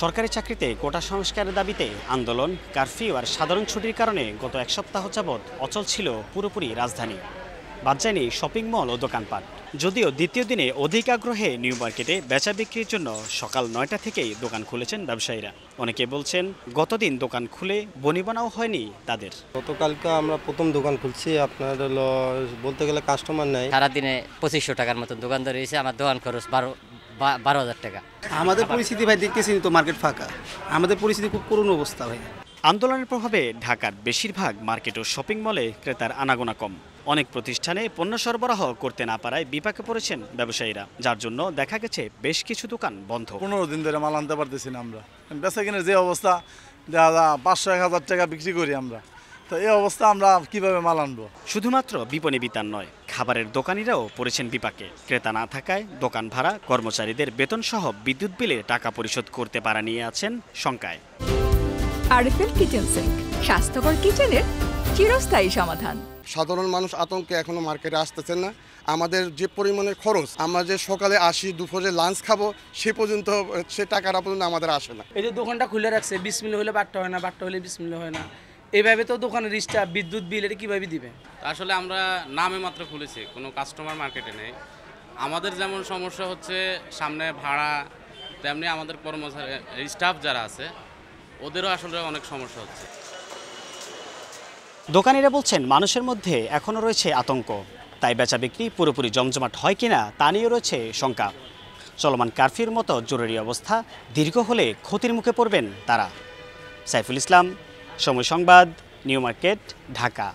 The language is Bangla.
সরকারি চাকরিতে কোটা সংস্কারের দাবিতে আন্দোলন, কারফিউ আর সাধারণ ছুটির কারণে গত এক সপ্তাহ যাবৎ অচল ছিল পুরোপুরি রাজধানী। বাদ যায়নি শপিং মল ও দোকানপাট। যদিও দ্বিতীয় দিনে অধিক আগ্রহে নিউ মার্কেটে বেচা বিক্রির জন্য সকাল ৯টা থেকেই দোকান খুলেছেন ব্যবসায়ীরা। অনেকে বলছেন গতদিন দোকান খুলে বনিবনাও হয়নি তাদের। গতকালকে আমরা প্রথম দোকান খুলছি, আপনার হলো বলতে গেলে কাস্টমার নাই। সারাদিনে ২৫০০ টাকার মতন দোকানদার হয়েছে। আমার দোকান খরচ ১২,০০০ টাকা। আমাদের পরিস্থিতি ভাই দেখতেছি তো, মার্কেট ফাঁকা। আমাদের পরিস্থিতি খুব করুণ অবস্থা ভাই। আন্দোলনের প্রভাবে ঢাকার বেশিরভাগ মার্কেট ও শপিং মলে ক্রেতার আনাগোনা কম। অনেক প্রতিষ্ঠানে পণ্য সরবরাহ করতে না পারায় বিপাকে পড়েছেন ব্যবসায়ীরা, যার জন্য দেখা গেছে বেশ কিছু দোকান বন্ধ। ১৫ দিন ধরে মাল আনতে পারতেছি না আমরা। বেচা কিনের যে অবস্থা, দেখা যায় ৫০০-১,০০০ টাকা বিক্রি করি আমরা। তো এই অবস্থা আমরা কিভাবে মাল আনবো? শুধুমাত্র বিপণী বিতান নয়, খাবারের দোকানিরাও পড়েছেন বিপাকে। ক্রেতা না থাকায় দোকান ভাড়া, কর্মচারীদের বেতন সহ বিদ্যুৎ বিলে টাকা পরিশোধ করতে পারা নিয়ে আছেন শঙ্কায়। আরএফএল কিচেন সিঙ্ক, স্বাস্থ্যকর কিচেনের চিরস্থায়ী সমাধান। সাধারণ মানুষ আতঙ্কে এখনো মার্কেটে আসতেছেন না। আমাদের যে পরিমাণের খরচ, আমরা যে সকালে আসি, দুপুরে লাঞ্চ খাবো, সে পর্যন্ত সে টাকাটা পর্যন্ত আমাদের আসে না। এই যে দোকানটা খুলে রাখছে, বিসমিল্লাহ হলে বাট্টা হয় না, বাট্টা হলে বিসমিল্লাহ হয় না। এইভাবে তো দোকানের স্টাফ বিদ্যুৎ বিল এটা কীভাবে দিবে? আসলে আমরা নামে মাত্র খুলেছি, কোনো কাস্টমার মার্কেটে নেই। আমাদের যেমন সমস্যা হচ্ছে সামনে ভাড়া, তেমনি আমাদের কর্মচারী স্টাফ যারা আছে ওদেরও আসলে অনেক সমস্যা হচ্ছে। দোকানিরা বলছেন মানুষের মধ্যে এখনও রয়েছে আতঙ্ক, তাই বেচা বিক্রি পুরোপুরি জমজমাট হয় কিনা তা নিয়ে রয়েছে শঙ্কা। চলমান কারফিউর মতো জরুরি অবস্থা দীর্ঘ হলে ক্ষতির মুখে পড়বেন তারা। সাইফুল ইসলাম, সময় সংবাদ, নিউ মার্কেট, ঢাকা।